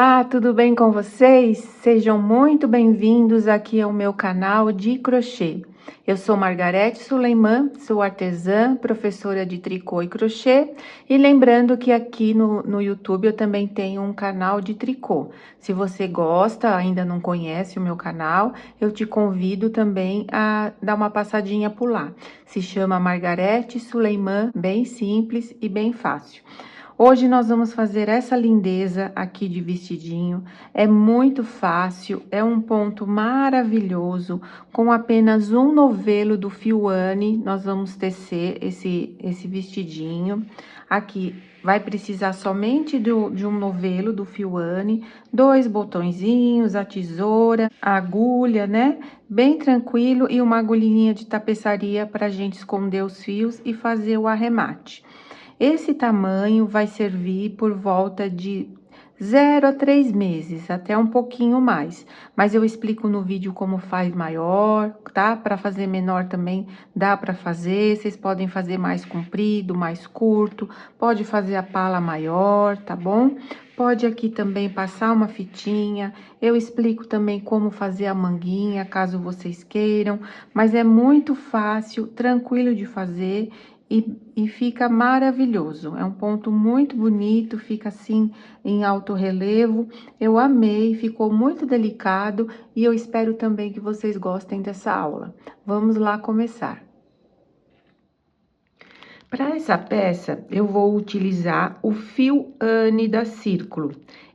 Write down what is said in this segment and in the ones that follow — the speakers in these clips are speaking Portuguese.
Olá, tudo bem com vocês? Sejam muito bem-vindos aqui ao meu canal de crochê. Eu sou Margarete Suleiman, sou artesã, professora de tricô e crochê. E lembrando que aqui no YouTube eu também tenho um canal de tricô. Se você gosta, ainda não conhece o meu canal, eu te convido também a dar uma passadinha por lá. Se chama Margarete Suleiman, bem simples e bem fácil. Hoje nós vamos fazer essa lindeza aqui de vestidinho. É muito fácil, é um ponto maravilhoso. Com apenas um novelo do fio Anne, nós vamos tecer esse vestidinho. Aqui vai precisar somente de um novelo do fio Anne, 2 botõezinhos, a tesoura, a agulha, né? Bem tranquilo, e uma agulhinha de tapeçaria para a gente esconder os fios e fazer o arremate. Esse tamanho vai servir por volta de 0 a 3 meses, até um pouquinho mais. Mas eu explico no vídeo como faz maior, tá? Para fazer menor também dá para fazer. Vocês podem fazer mais comprido, mais curto. Pode fazer a pala maior, tá bom? Pode aqui também passar uma fitinha. Eu explico também como fazer a manguinha, caso vocês queiram. Mas é muito fácil, tranquilo de fazer. E fica maravilhoso, é um ponto muito bonito, fica assim em alto relevo. Eu amei, ficou muito delicado e eu espero também que vocês gostem dessa aula. Vamos lá começar. Para essa peça, eu vou utilizar o fio Anne da Círculo.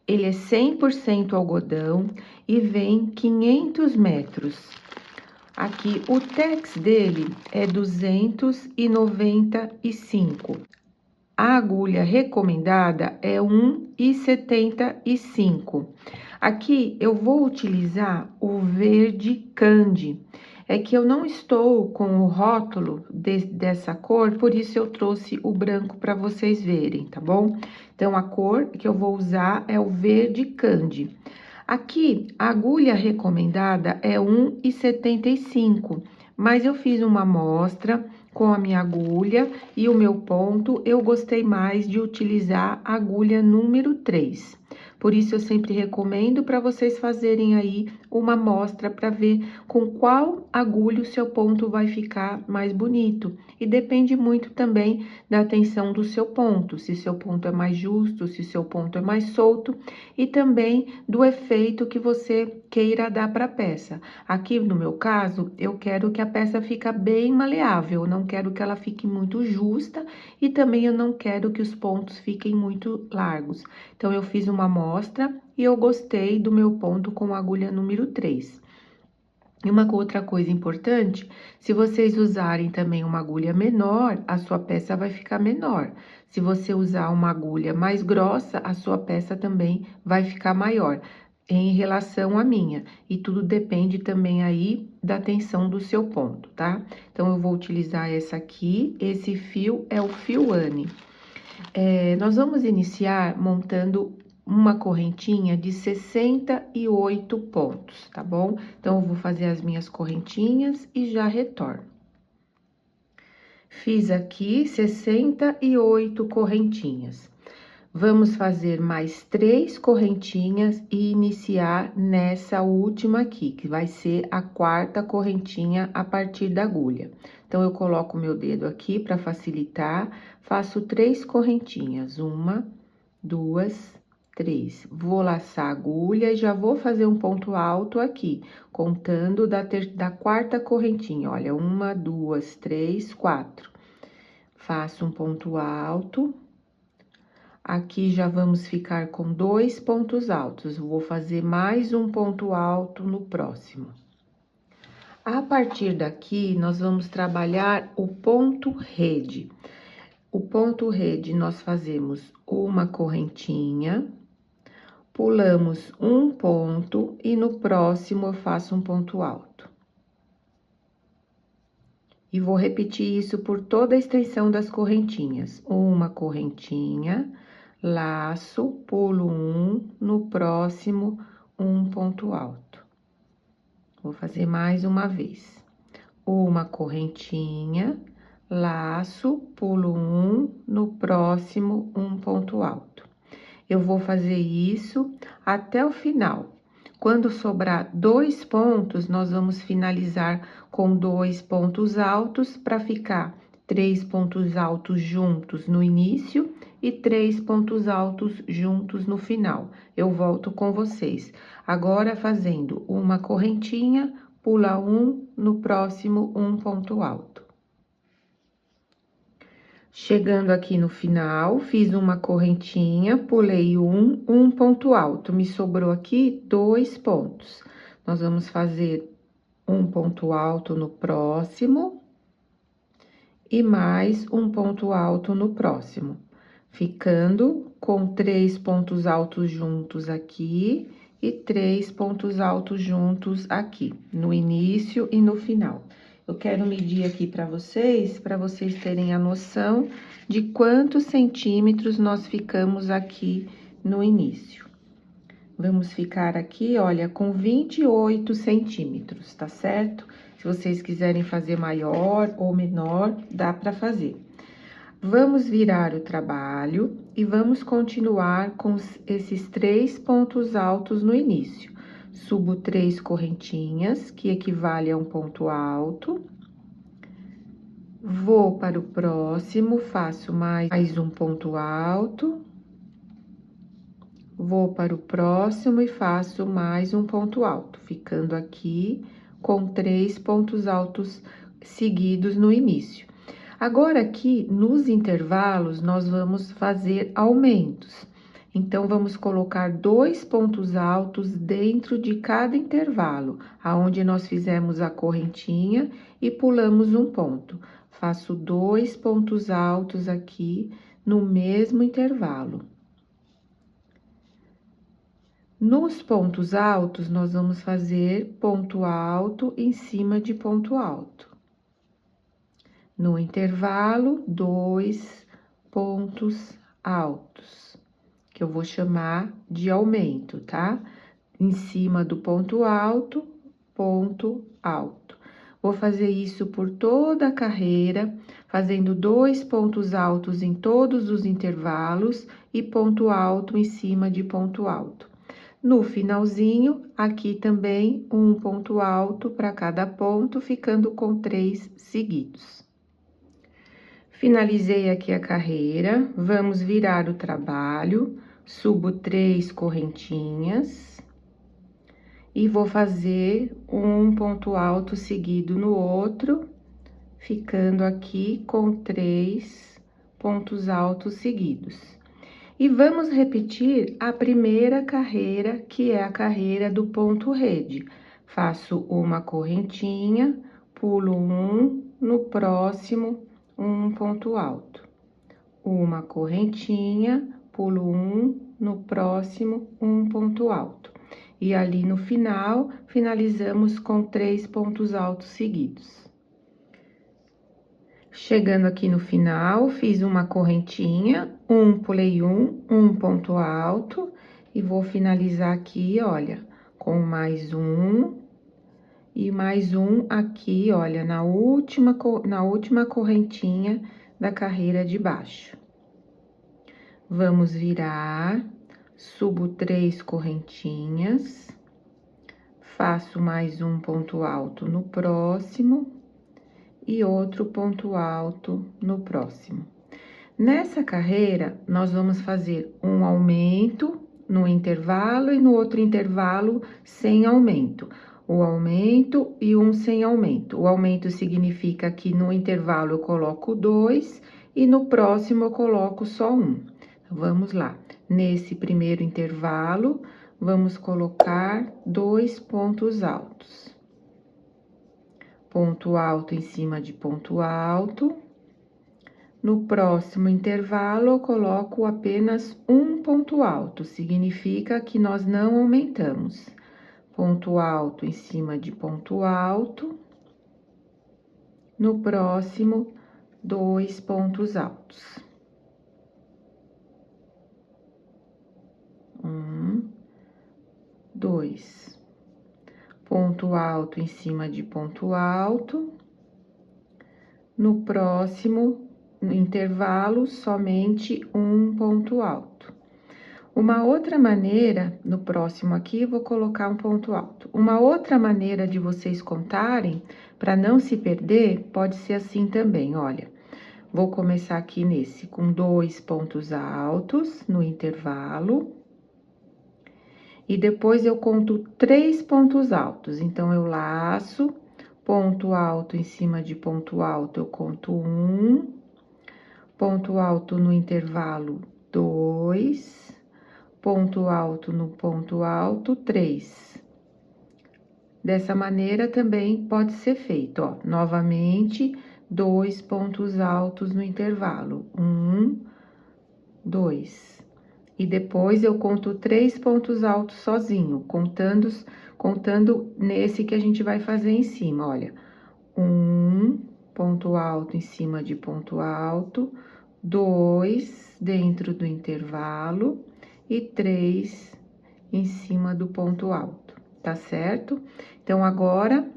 Ele é 100% algodão e vem 500 metros. Aqui, o tex dele é 295. A agulha recomendada é 1,75. Aqui, eu vou utilizar o verde candy. É que eu não estou com o rótulo dessa cor, por isso eu trouxe o branco para vocês verem, tá bom? Então, a cor que eu vou usar é o verde candy. Aqui, a agulha recomendada é 1,75, mas eu fiz uma amostra com a minha agulha e o meu ponto, eu gostei mais de utilizar a agulha número 3. Por isso, eu sempre recomendo para vocês fazerem aí uma amostra para ver com qual agulha o seu ponto vai ficar mais bonito. E depende muito também da tensão do seu ponto, se seu ponto é mais justo, se seu ponto é mais solto, e também do efeito que você queira dar para a peça. Aqui, no meu caso, eu quero que a peça fique bem maleável, eu não quero que ela fique muito justa e também eu não quero que os pontos fiquem muito largos. Então, eu fiz uma amostra e eu gostei do meu ponto com a agulha número 3. E uma outra coisa importante, se vocês usarem também uma agulha menor, a sua peça vai ficar menor. Se você usar uma agulha mais grossa, a sua peça também vai ficar maior em relação à minha. E tudo depende também aí da tensão do seu ponto, tá? Então, eu vou utilizar essa aqui, esse fio é o fio Anne. Nós vamos iniciar montando uma correntinha de 68 pontos, tá bom? Então, eu vou fazer as minhas correntinhas e já retorno. Fiz aqui 68 correntinhas. Vamos fazer mais 3 correntinhas e iniciar nessa última aqui, que vai ser a 4ª correntinha a partir da agulha. Então, eu coloco o meu dedo aqui para facilitar, faço 3 correntinhas, 1, 2, 3. Vou laçar a agulha e já vou fazer um ponto alto aqui, contando da 4ª correntinha. Olha, 1, 2, 3, 4. Faço um ponto alto. Aqui já vamos ficar com 2 pontos altos. Vou fazer mais um ponto alto no próximo. A partir daqui, nós vamos trabalhar o ponto rede. O ponto rede, nós fazemos uma correntinha, pulamos um ponto e no próximo eu faço um ponto alto. E vou repetir isso por toda a extensão das correntinhas. Uma correntinha, laço, pulo um, no próximo, um ponto alto. Vou fazer mais uma vez. Uma correntinha, laço, pulo um, no próximo, um ponto alto. Eu vou fazer isso até o final. Quando sobrar 2 pontos, nós vamos finalizar com 2 pontos altos para ficar 3 pontos altos juntos no início e 3 pontos altos juntos no final. Eu volto com vocês. Agora, fazendo uma correntinha, pula um, no próximo, um ponto alto. Chegando aqui no final, fiz uma correntinha, pulei um ponto alto. Me sobrou aqui 2 pontos. Nós vamos fazer um ponto alto no próximo e mais um ponto alto no próximo, ficando com 3 pontos altos juntos aqui e 3 pontos altos juntos aqui, no início e no final. Eu quero medir aqui para vocês terem a noção de quantos centímetros nós ficamos aqui no início. Vamos ficar aqui, olha, com 28 centímetros, tá certo? Se vocês quiserem fazer maior ou menor, dá para fazer. Vamos virar o trabalho e vamos continuar com esses 3 pontos altos no início. Subo 3 correntinhas, que equivale a um ponto alto. Vou para o próximo, faço mais um ponto alto. Vou para o próximo e faço mais um ponto alto, ficando aqui com 3 pontos altos seguidos no início. Agora, aqui, nos intervalos, nós vamos fazer aumentos. Então, vamos colocar 2 pontos altos dentro de cada intervalo, aonde nós fizemos a correntinha e pulamos um ponto. Faço 2 pontos altos aqui no mesmo intervalo. Nos pontos altos, nós vamos fazer ponto alto em cima de ponto alto. No intervalo, 2 pontos altos, que eu vou chamar de aumento, tá? Em cima do ponto alto, ponto alto. Vou fazer isso por toda a carreira, fazendo 2 pontos altos em todos os intervalos e ponto alto em cima de ponto alto. No finalzinho, aqui também, um ponto alto para cada ponto, ficando com 3 seguidos. Finalizei aqui a carreira, vamos virar o trabalho, subo 3 correntinhas e vou fazer um ponto alto seguido no outro, ficando aqui com 3 pontos altos seguidos. E vamos repetir a primeira carreira, que é a carreira do ponto rede. Faço uma correntinha, pulo um, no próximo, um ponto alto. Uma correntinha, pulo um, no próximo, um ponto alto. E ali no final, finalizamos com 3 pontos altos seguidos. Chegando aqui no final, fiz uma correntinha, pulei um ponto alto, e vou finalizar aqui, olha, com mais um, e mais um aqui, olha, na última correntinha da carreira de baixo. Vamos virar, subo 3 correntinhas, faço mais um ponto alto no próximo, e outro ponto alto no próximo. Nessa carreira, nós vamos fazer um aumento no intervalo e no outro intervalo sem aumento. O aumento e um sem aumento. O aumento significa que no intervalo eu coloco 2 e no próximo eu coloco só 1. Vamos lá. Nesse primeiro intervalo, vamos colocar 2 pontos altos. Ponto alto em cima de ponto alto. No próximo intervalo, eu coloco apenas um ponto alto, significa que nós não aumentamos. Ponto alto em cima de ponto alto. No próximo, 2 pontos altos. 1, 2. Ponto alto em cima de ponto alto. No próximo intervalo, somente um ponto alto. Uma outra maneira, no próximo aqui, vou colocar um ponto alto. Uma outra maneira de vocês contarem, para não se perder, pode ser assim também, olha. Vou começar aqui nesse, com 2 pontos altos no intervalo. E depois eu conto 3 pontos altos. Então, eu laço, ponto alto em cima de ponto alto, eu conto 1. Ponto alto no intervalo, 2. Ponto alto no ponto alto, 3. Dessa maneira, também pode ser feito, ó. Novamente, 2 pontos altos no intervalo. 1, 2. E depois, eu conto 3 pontos altos sozinho, contando nesse que a gente vai fazer em cima, olha. 1, ponto alto em cima de ponto alto, 2 dentro do intervalo e 3 em cima do ponto alto, tá certo? Então, agora,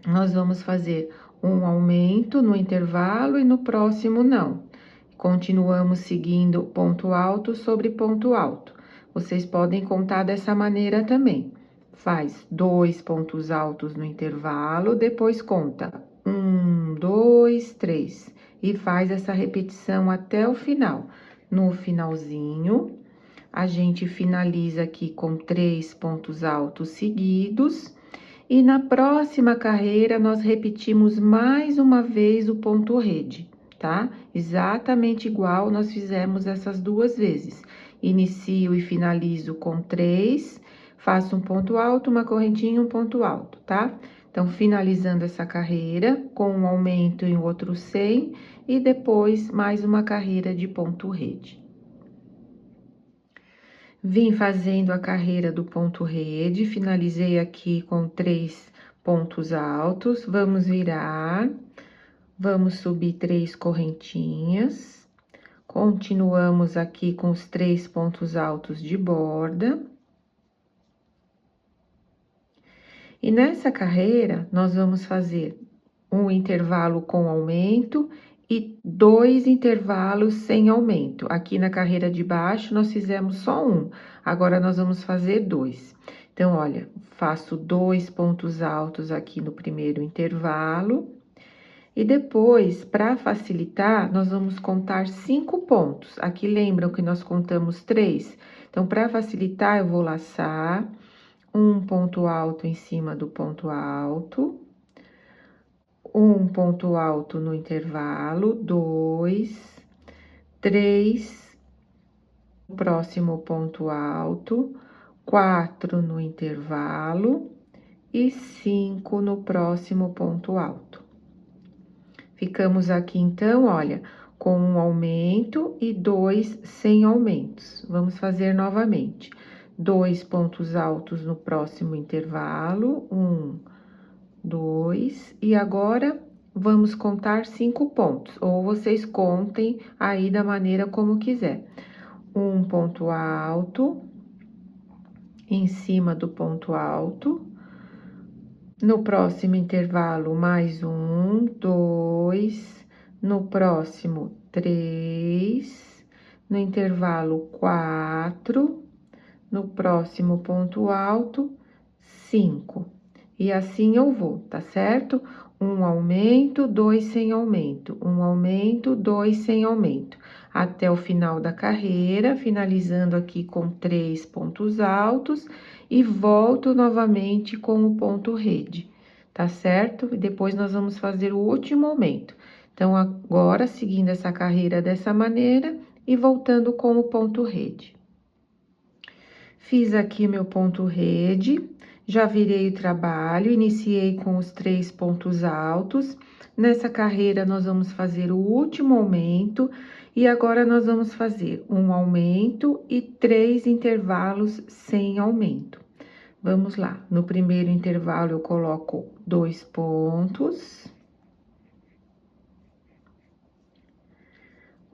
nós vamos fazer um aumento no intervalo e no próximo não. Continuamos seguindo ponto alto sobre ponto alto. Vocês podem contar dessa maneira também. Faz 2 pontos altos no intervalo, depois conta 1, 2, 3. E faz essa repetição até o final. No finalzinho, a gente finaliza aqui com 3 pontos altos seguidos. E na próxima carreira, nós repetimos mais uma vez o ponto rede, tá? Exatamente igual nós fizemos essas 2 vezes. Inicio e finalizo com 3, faço um ponto alto, uma correntinha e um ponto alto, tá? Então, finalizando essa carreira, com um aumento em outro 100, e depois mais uma carreira de ponto rede. Vim fazendo a carreira do ponto rede, finalizei aqui com 3 pontos altos, vamos virar, vamos subir 3 correntinhas, continuamos aqui com os 3 pontos altos de borda. E nessa carreira, nós vamos fazer um intervalo com aumento e 2 intervalos sem aumento. Aqui na carreira de baixo, nós fizemos só um, agora nós vamos fazer 2. Então, olha, faço 2 pontos altos aqui no primeiro intervalo. E depois, para facilitar, nós vamos contar 5 pontos. Aqui lembram que nós contamos 3? Então, para facilitar, eu vou laçar um ponto alto em cima do ponto alto. Um ponto alto no intervalo, 2, 3, próximo ponto alto, 4 no intervalo e 5 no próximo ponto alto. Ficamos aqui, então, olha, com um aumento e 2 sem aumentos. Vamos fazer novamente. 2 pontos altos no próximo intervalo, 1, 2, e agora vamos contar 5 pontos, ou vocês contem aí da maneira como quiser. Um ponto alto, em cima do ponto alto, no próximo intervalo, mais 1, 2, no próximo, 3, no intervalo, 4, no próximo ponto alto, 5. E assim eu vou, tá certo? Um aumento, 2 sem aumento. Um aumento, 2 sem aumento. Até o final da carreira, finalizando aqui com 3 pontos altos. E volto novamente com o ponto rede, tá certo? E depois nós vamos fazer o último aumento. Então, agora, seguindo essa carreira dessa maneira e voltando com o ponto rede. Fiz aqui meu ponto rede. Já virei o trabalho, iniciei com os 3 pontos altos. Nessa carreira, nós vamos fazer o último aumento. E agora, nós vamos fazer um aumento e 3 intervalos sem aumento. Vamos lá. No primeiro intervalo, eu coloco 2 pontos.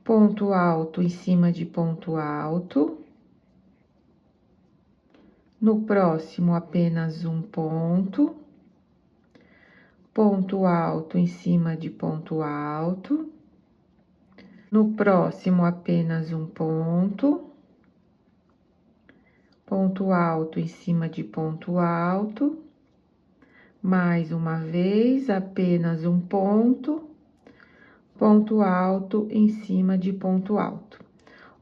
Ponto alto em cima de ponto alto. No próximo, apenas um ponto. Ponto alto em cima de ponto alto. No próximo, apenas um ponto. ponto alto em cima de ponto alto, mais uma vez, apenas um ponto alto em cima de ponto alto.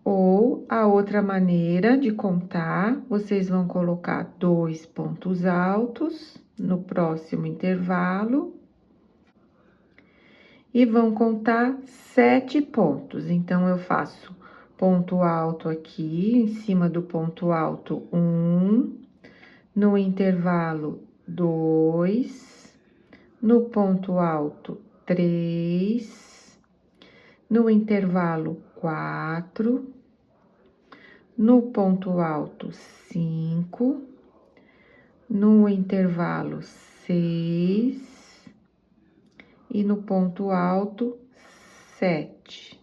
Ou a outra maneira de contar, vocês vão colocar 2 pontos altos no próximo intervalo e vão contar 7 pontos. Então, eu faço ponto alto aqui, em cima do ponto alto, 1, no intervalo, 2, no ponto alto, 3, no intervalo, 4, no ponto alto, 5, no intervalo, 6 e no ponto alto, 7.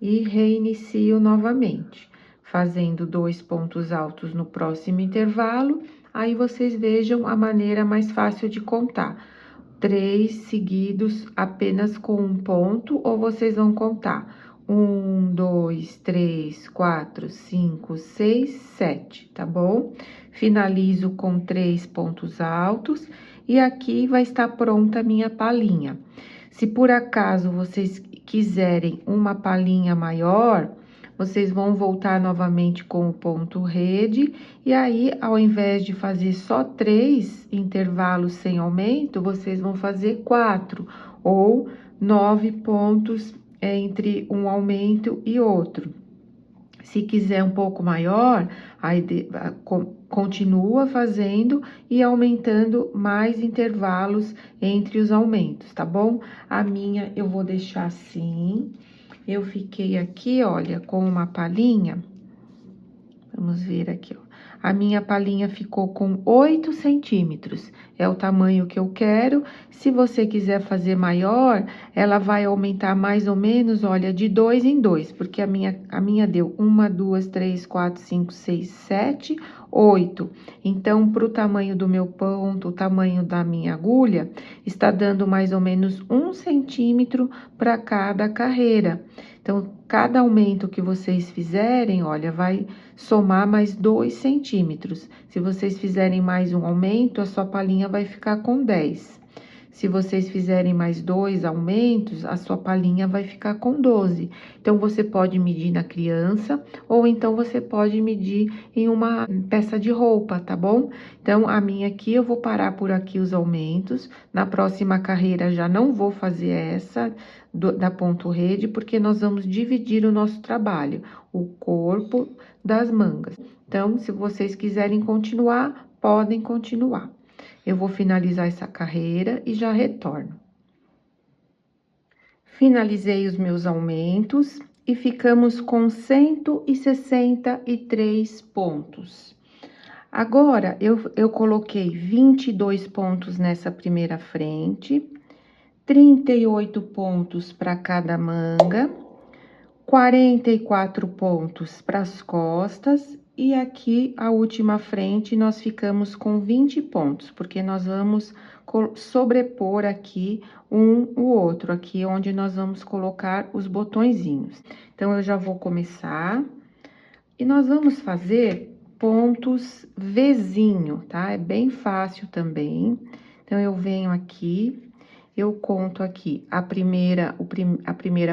E reinicio novamente, fazendo 2 pontos altos no próximo intervalo. Aí, vocês vejam a maneira mais fácil de contar. 3 seguidos apenas com um ponto, ou vocês vão contar 1, 2, 3, 4, 5, 6, 7, tá bom? Finalizo com 3 pontos altos e aqui vai estar pronta a minha palhinha. Se por acaso vocês quiserem uma palhinha maior, vocês vão voltar novamente com o ponto rede, e aí, ao invés de fazer só 3 intervalos sem aumento, vocês vão fazer 4 ou 9 pontos entre um aumento e outro. Se quiser um pouco maior, aí continua fazendo e aumentando mais intervalos entre os aumentos, tá bom? A minha eu vou deixar assim. Eu fiquei aqui, olha, com uma palhinha. Vamos ver aqui, ó. A minha palhinha ficou com 8 centímetros. É o tamanho que eu quero. Se você quiser fazer maior, ela vai aumentar mais ou menos, olha, de 2 em 2. Porque a minha deu 1, 2, 3, 4, 5, 6, 7, 8. Então, pro tamanho do meu ponto, o tamanho da minha agulha, está dando mais ou menos 1 centímetro para cada carreira. Então, cada aumento que vocês fizerem, olha, vai somar mais 2 centímetros. Se vocês fizerem mais um aumento, a sua palhinha vai ficar com 10. Se vocês fizerem mais 2 aumentos, a sua palhinha vai ficar com 12. Então, você pode medir na criança, ou então você pode medir em uma peça de roupa, tá bom? Então, a minha aqui, eu vou parar por aqui os aumentos. Na próxima carreira, já não vou fazer essa da ponto rede, porque nós vamos dividir o nosso trabalho, o corpo das mangas. Então, se vocês quiserem continuar, podem continuar. Eu vou finalizar essa carreira e já retorno. Finalizei os meus aumentos e ficamos com 163 pontos. Agora, eu coloquei 22 pontos nessa primeira frente, 38 pontos para cada manga, 44 pontos para as costas, e aqui a última frente nós ficamos com 20 pontos, porque nós vamos sobrepor aqui o outro, aqui onde nós vamos colocar os botõezinhos. Então, eu já vou começar, e nós vamos fazer pontos Vzinho, tá? É bem fácil também. Então, eu venho aqui, eu conto aqui a primeira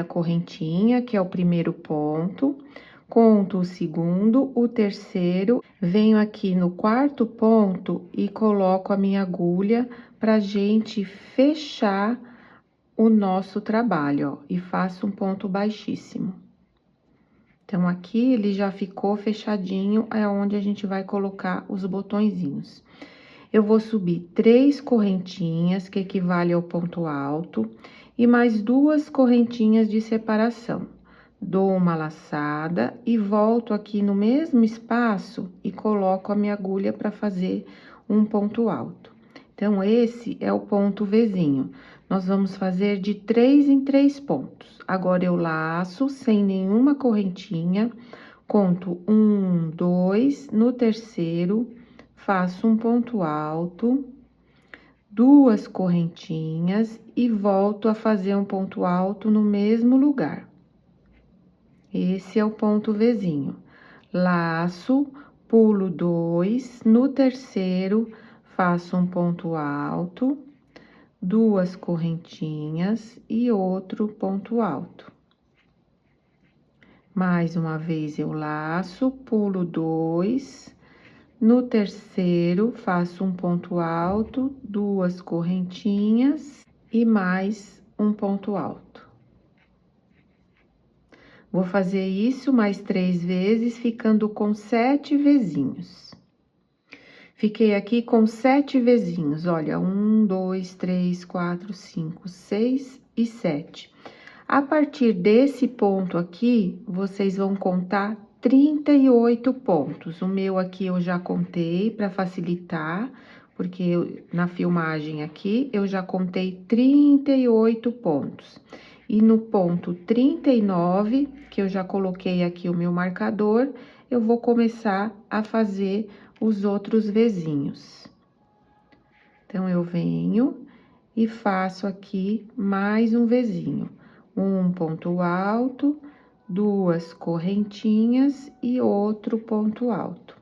correntinha, que é o primeiro ponto, conto o segundo, o terceiro, venho aqui no quarto ponto e coloco a minha agulha pra gente fechar o nosso trabalho, ó, e faço um ponto baixíssimo. Então, aqui ele já ficou fechadinho, é onde a gente vai colocar os botõezinhos. Eu vou subir 3 correntinhas, que equivale ao ponto alto, e mais 2 correntinhas de separação. Dou uma laçada e volto aqui no mesmo espaço e coloco a minha agulha para fazer um ponto alto. Então, esse é o ponto Vzinho. Nós vamos fazer de 3 em 3 pontos. Agora, eu laço sem nenhuma correntinha, conto 1, 2, no terceiro, faço um ponto alto, 2 correntinhas e volto a fazer um ponto alto no mesmo lugar. Esse é o ponto Vzinho. Laço, pulo 2, no terceiro, faço um ponto alto, 2 correntinhas e outro ponto alto. Mais uma vez, eu laço, pulo 2, no terceiro, faço um ponto alto, 2 correntinhas e mais um ponto alto. Vou fazer isso mais 3 vezes, ficando com 7 vezinhos. Fiquei aqui com 7 vezinhos, olha, 1, 2, 3, 4, 5, 6 e 7. A partir desse ponto aqui, vocês vão contar 38 pontos. O meu aqui eu já contei para facilitar, porque na filmagem aqui eu já contei 38 pontos. E no ponto 39, que eu já coloquei aqui o meu marcador, eu vou começar a fazer os outros vezinhos. Então, eu venho e faço aqui mais um vezinho. Um ponto alto, 2 correntinhas e outro ponto alto.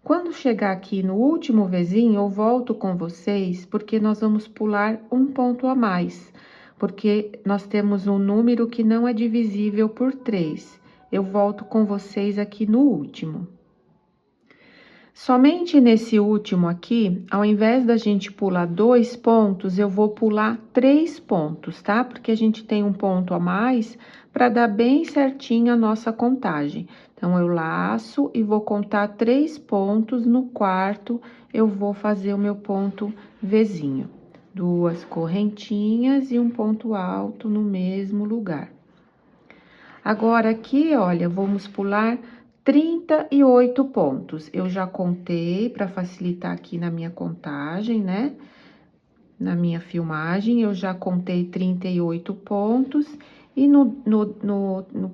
Quando chegar aqui no último vezinho, eu volto com vocês, porque nós vamos pular um ponto a mais. Porque nós temos um número que não é divisível por 3. Eu volto com vocês aqui no último. Somente nesse último aqui, ao invés da gente pular 2 pontos, eu vou pular 3 pontos, tá? Porque a gente tem um ponto a mais para dar bem certinho a nossa contagem. Então, eu laço e vou contar 3 pontos, no quarto eu vou fazer o meu ponto Vzinho. 2 correntinhas e um ponto alto no mesmo lugar. Agora, aqui, olha, vamos pular 38 pontos. Eu já contei para facilitar aqui na minha contagem, né? Na minha filmagem, eu já contei 38 pontos. E no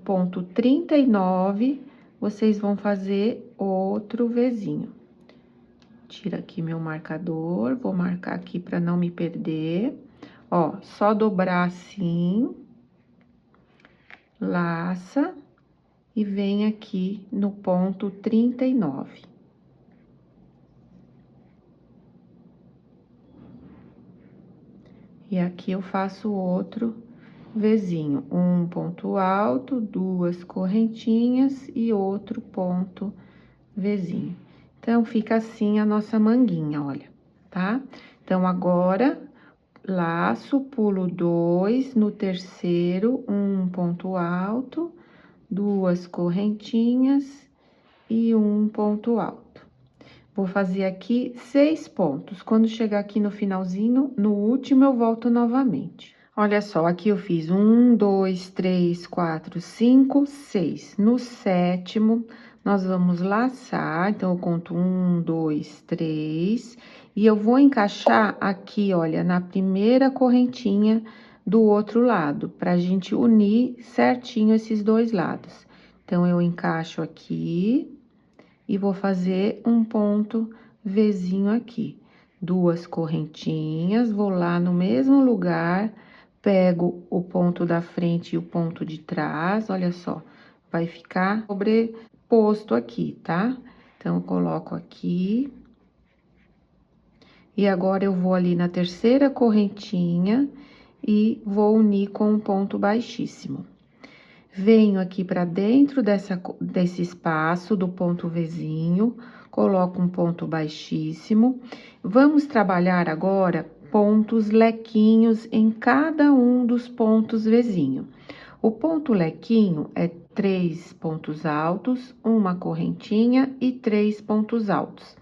ponto 39, vocês vão fazer outro Vzinho. Tira aqui meu marcador, vou marcar aqui para não me perder. Ó, só dobrar assim, laça e vem aqui no ponto 39. E aqui eu faço outro Vzinho, um ponto alto, 2 correntinhas e outro ponto Vzinho. Então, fica assim a nossa manguinha, olha, tá? Então, agora, laço, pulo 2, no terceiro, um ponto alto, 2 correntinhas e um ponto alto. Vou fazer aqui 6 pontos. Quando chegar aqui no finalzinho, no último, eu volto novamente. Olha só, aqui eu fiz 1, 2, 3, 4, 5, 6. No sétimo, nós vamos laçar. Então, eu conto 1, 2, 3. E eu vou encaixar aqui, olha, na primeira correntinha do outro lado, pra gente unir certinho esses dois lados. Então, eu encaixo aqui e vou fazer um ponto Vzinho aqui. 2 correntinhas, vou lá no mesmo lugar, pego o ponto da frente e o ponto de trás, olha só, vai ficar sobreposto aqui, tá? Então, eu coloco aqui. E agora, eu vou ali na terceira correntinha e vou unir com um ponto baixíssimo. Venho aqui para dentro desse espaço do ponto Vzinho, coloco um ponto baixíssimo. Vamos trabalhar agora pontos lequinhos em cada um dos pontos Vzinho. O ponto lequinho é 3 pontos altos, uma correntinha e 3 pontos altos.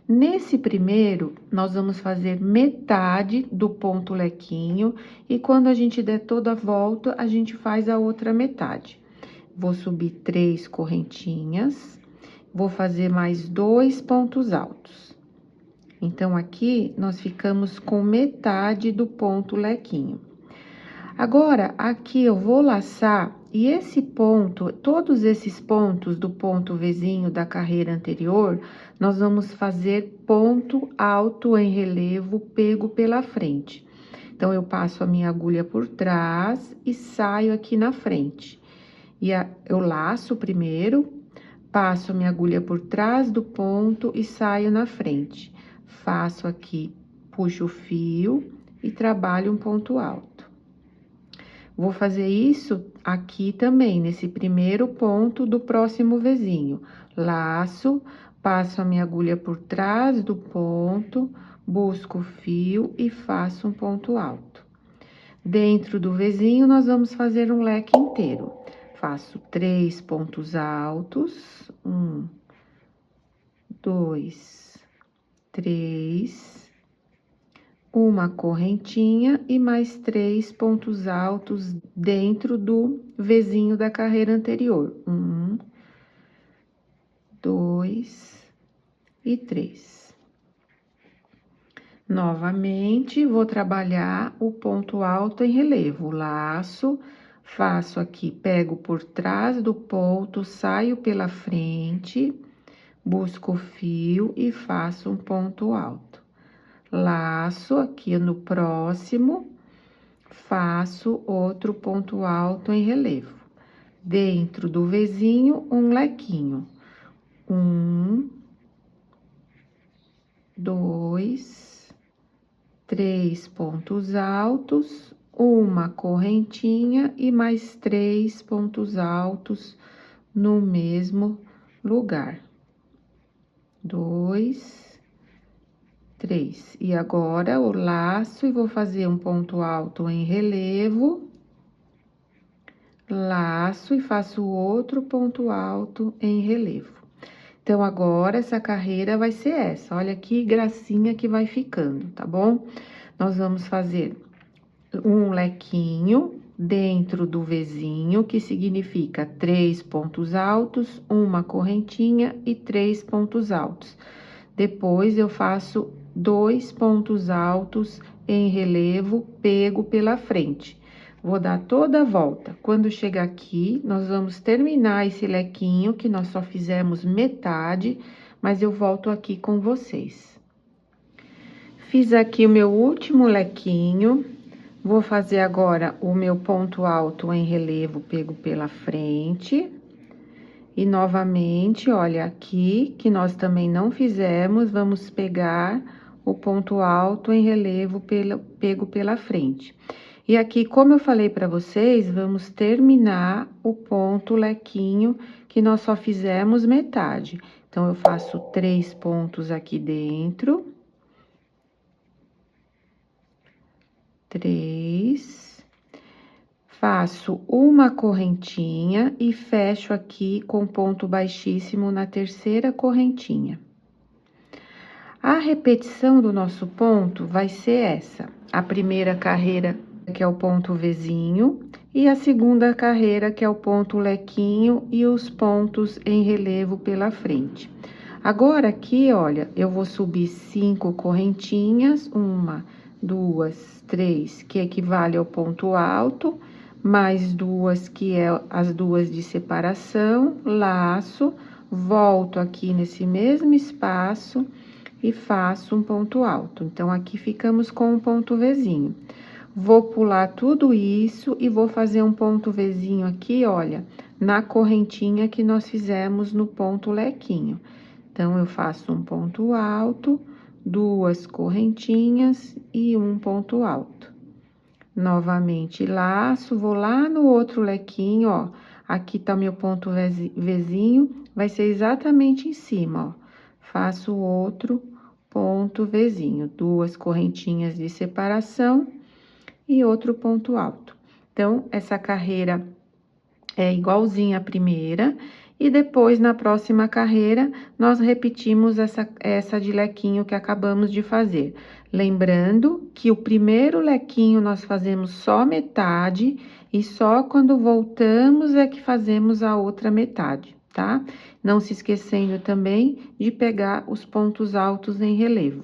Nesse primeiro, nós vamos fazer metade do ponto lequinho e quando a gente der toda a volta, a gente faz a outra metade. Vou subir 3 correntinhas, vou fazer mais 2 pontos altos. Então, aqui, nós ficamos com metade do ponto lequinho. Agora, aqui eu vou laçar e esse ponto, todos esses pontos do ponto Vzinho da carreira anterior, nós vamos fazer ponto alto em relevo pego pela frente. Então, eu passo a minha agulha por trás e saio aqui na frente. E eu laço primeiro, passo a minha agulha por trás do ponto e saio na frente. Faço aqui, puxo o fio e trabalho um ponto alto. Vou fazer isso aqui também, nesse primeiro ponto do próximo vizinho. Laço, passo a minha agulha por trás do ponto, busco o fio e faço um ponto alto. Dentro do vizinho, nós vamos fazer um leque inteiro. Faço 3 pontos altos, 1, 2, 3... uma correntinha e mais 3 pontos altos dentro do vizinho da carreira anterior. 1, 2 e 3. Novamente, vou trabalhar o ponto alto em relevo. Laço, faço aqui, pego por trás do ponto, saio pela frente, busco o fio e faço um ponto alto. Laço aqui no próximo, faço outro ponto alto em relevo. Dentro do vizinho, um lequinho. 1, 2, 3 pontos altos, uma correntinha e mais 3 pontos altos no mesmo lugar. 2, 3. E agora, o laço e vou fazer um ponto alto em relevo. Laço e faço outro ponto alto em relevo. Então, agora, essa carreira vai ser essa. Olha que gracinha que vai ficando, tá bom? Nós vamos fazer um lequinho dentro do vizinho, que significa 3 pontos altos, uma correntinha e 3 pontos altos. Depois, eu faço 2 pontos altos em relevo, pego pela frente. Vou dar toda a volta. Quando chegar aqui, nós vamos terminar esse lequinho, que nós só fizemos metade, mas eu volto aqui com vocês. Fiz aqui o meu último lequinho, vou fazer agora o meu ponto alto em relevo, pego pela frente. E novamente, olha, aqui, que nós também não fizemos, vamos pegar o ponto alto em relevo pego pela frente. E aqui, como eu falei para vocês, vamos terminar o ponto lequinho, que nós só fizemos metade. Então, eu faço 3 pontos aqui dentro. 3... Faço uma correntinha e fecho aqui com ponto baixíssimo na terceira correntinha. A repetição do nosso ponto vai ser essa: a primeira carreira, que é o ponto vizinho, e a segunda carreira, que é o ponto lequinho, e os pontos em relevo pela frente. Agora, aqui, olha, eu vou subir 5 correntinhas, 1, 2, 3, que equivale ao ponto alto, mais 2, que é as 2 de separação, laço, volto aqui nesse mesmo espaço e faço um ponto alto. Então, aqui ficamos com um ponto vizinho. Vou pular tudo isso e vou fazer um ponto vizinho aqui, olha, na correntinha que nós fizemos no ponto lequinho. Então, eu faço um ponto alto, 2 correntinhas e um ponto alto. Novamente, laço, vou lá no outro lequinho, ó. Aqui tá meu ponto vizinho, vai ser exatamente em cima, ó. Faço outro ponto vizinho, 2 correntinhas de separação e outro ponto alto. Então, essa carreira é igualzinha à primeira, e depois, na próxima carreira, nós repetimos essa de lequinho que acabamos de fazer. Lembrando que o primeiro lequinho nós fazemos só metade, e só quando voltamos é que fazemos a outra metade, tá? Não se esquecendo também de pegar os pontos altos em relevo.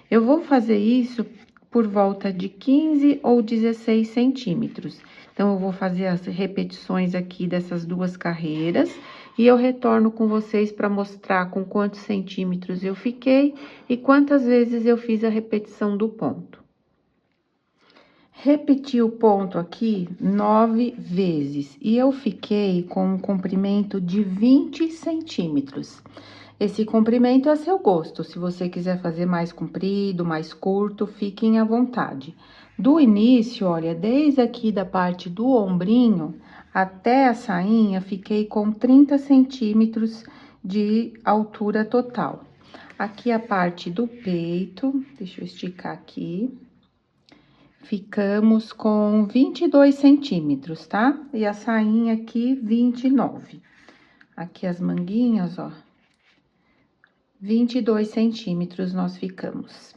Eu vou fazer isso por volta de 15 ou 16 centímetros. Então, eu vou fazer as repetições aqui dessas 2 carreiras e eu retorno com vocês para mostrar com quantos centímetros eu fiquei e quantas vezes eu fiz a repetição do ponto. Repeti o ponto aqui 9 vezes e eu fiquei com um comprimento de 20 centímetros. Esse comprimento é a seu gosto, se você quiser fazer mais comprido, mais curto, fiquem à vontade. Do início, olha, desde aqui da parte do ombrinho até a sainha, fiquei com 30 centímetros de altura total. Aqui a parte do peito, deixa eu esticar aqui. Ficamos com 22 centímetros, tá? E a sainha aqui, 29. Aqui as manguinhas, ó. 22 centímetros nós ficamos.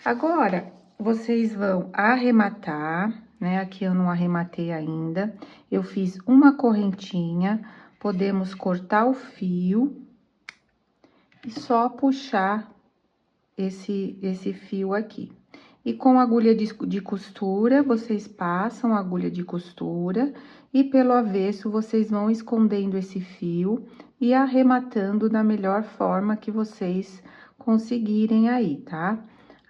Agora, vocês vão arrematar, né? Aqui eu não arrematei ainda. Eu fiz uma correntinha, podemos cortar o fio e só puxar esse fio aqui. E com agulha de costura, vocês passam a agulha de costura e pelo avesso vocês vão escondendo esse fio e arrematando da melhor forma que vocês conseguirem aí, tá?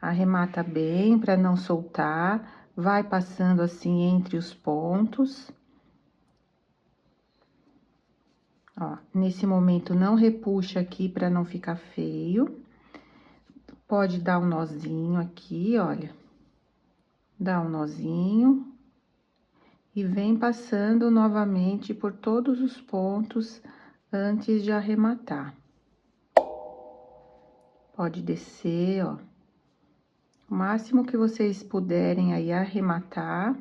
Arremata bem para não soltar, vai passando assim entre os pontos. Ó, nesse momento não repuxa aqui para não ficar feio. Pode dar um nozinho aqui, olha. Dá um nozinho. E vem passando novamente por todos os pontos antes de arrematar. Pode descer, ó. O máximo que vocês puderem aí arrematar.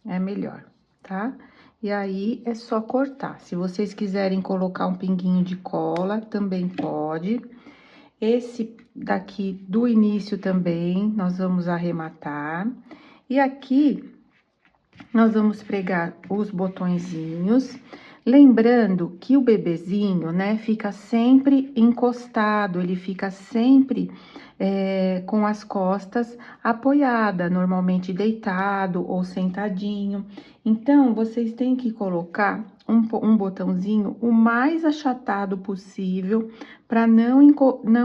É melhor, tá? E aí, é só cortar. Se vocês quiserem colocar um pinguinho de cola, também pode. Esse daqui do início também, nós vamos arrematar. E aqui, nós vamos pregar os botõezinhos. Lembrando que o bebezinho, né, fica sempre encostado, ele fica sempre com as costas apoiada, normalmente deitado ou sentadinho. Então, vocês têm que colocar um botãozinho o mais achatado possível para não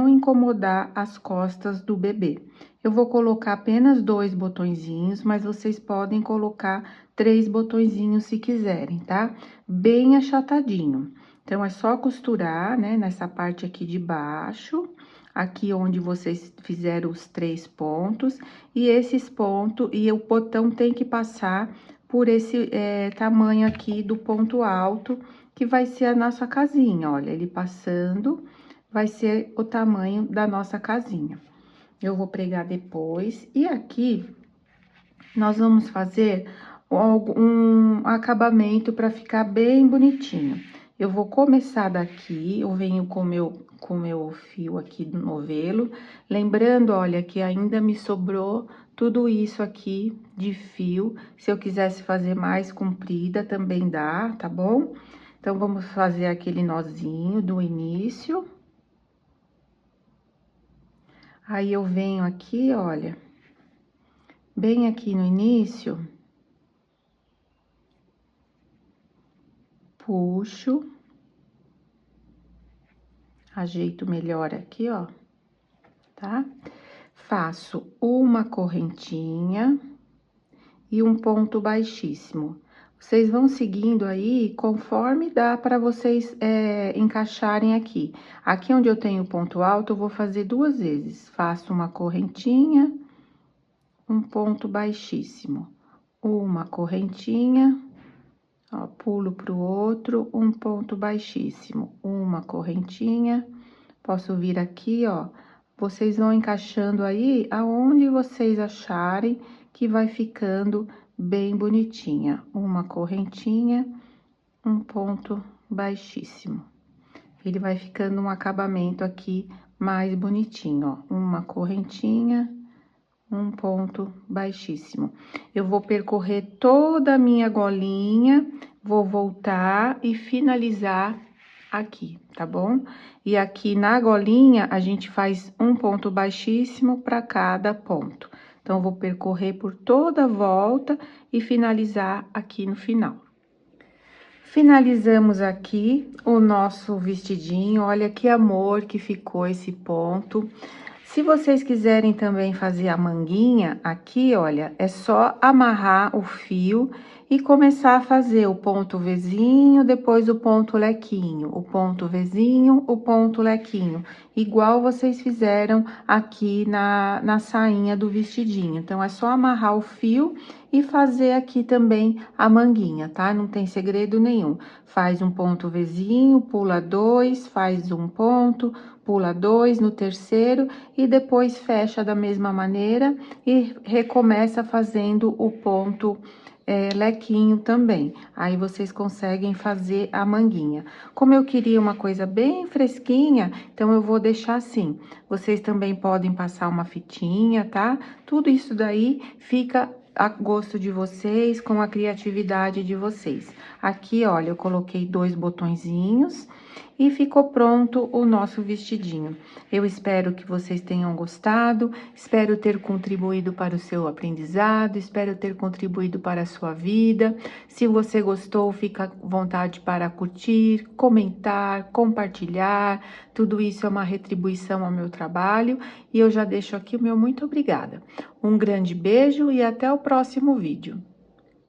incomodar as costas do bebê. Eu vou colocar apenas 2 botõezinhos, mas vocês podem colocar 3 botõezinhos se quiserem, tá? Bem achatadinho. Então, é só costurar, né, nessa parte aqui de baixo, aqui onde vocês fizeram os 3 pontos, e esses pontos, e o botão tem que passar por esse tamanho aqui do ponto alto, que vai ser a nossa casinha, olha, ele passando, vai ser o tamanho da nossa casinha. Eu vou pregar depois, e aqui, nós vamos fazer um acabamento para ficar bem bonitinho. Eu vou começar daqui, eu venho com meu fio aqui do novelo, lembrando, olha, que ainda me sobrou tudo isso aqui de fio. Se eu quisesse fazer mais comprida, também dá, tá bom? Então, vamos fazer aquele nozinho do início. Aí, eu venho aqui, olha, bem aqui no início, puxo, ajeito melhor aqui, ó, tá? Faço uma correntinha e um ponto baixíssimo. Vocês vão seguindo aí conforme dá para vocês encaixarem aqui. Aqui onde eu tenho ponto alto, eu vou fazer 2 vezes. Faço uma correntinha, um ponto baixíssimo. Uma correntinha, ó, pulo pro outro, um ponto baixíssimo. Uma correntinha, posso vir aqui, ó. Vocês vão encaixando aí aonde vocês acharem que vai ficando bem bonitinha. Uma correntinha, um ponto baixíssimo. Ele vai ficando um acabamento aqui mais bonitinho, ó. Uma correntinha, um ponto baixíssimo. Eu vou percorrer toda a minha golinha, vou voltar e finalizar aqui, tá bom? E aqui na golinha, a gente faz um ponto baixíssimo para cada ponto. Então, vou percorrer por toda a volta e finalizar aqui no final. Finalizamos aqui o nosso vestidinho, olha que amor que ficou esse ponto. Se vocês quiserem também fazer a manguinha, aqui, olha, é só amarrar o fio e começar a fazer o ponto Vzinho, depois o ponto lequinho, o ponto Vzinho, o ponto lequinho, igual vocês fizeram aqui na sainha do vestidinho. Então, é só amarrar o fio e fazer aqui também a manguinha, tá? Não tem segredo nenhum. Faz um ponto Vzinho, pula 2, faz um ponto, pula 2 no terceiro e depois fecha da mesma maneira e recomeça fazendo o ponto lequinho também. Aí vocês conseguem fazer a manguinha. Como eu queria uma coisa bem fresquinha, então eu vou deixar assim. Vocês também podem passar uma fitinha, tá? Tudo isso daí fica a gosto de vocês, com a criatividade de vocês. Aqui, olha, eu coloquei 2 botõezinhos e ficou pronto o nosso vestidinho. Eu espero que vocês tenham gostado, espero ter contribuído para o seu aprendizado, espero ter contribuído para a sua vida. Se você gostou, fica à vontade para curtir, comentar, compartilhar. Tudo isso é uma retribuição ao meu trabalho e eu já deixo aqui o meu muito obrigada. Um grande beijo e até o próximo vídeo.